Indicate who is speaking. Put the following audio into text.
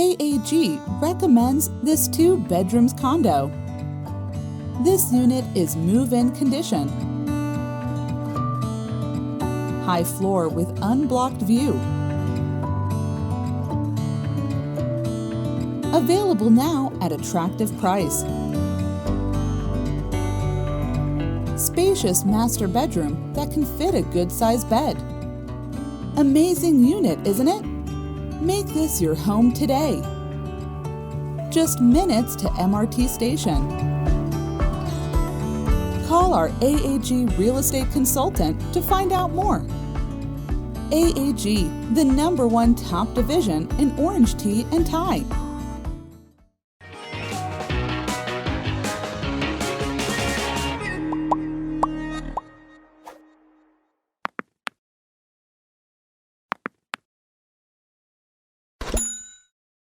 Speaker 1: AAG recommends this 2-bedrooms condo. This unit is move-in condition. High floor with unblocked view. Available now at attractive price. Spacious master bedroom that can fit a good-sized bed. Amazing unit, isn't it? Make this your home today. Just minutes to MRT Station. Call our AAG real estate consultant to find out more. AAG, the #1 top division in orange tea and Thai.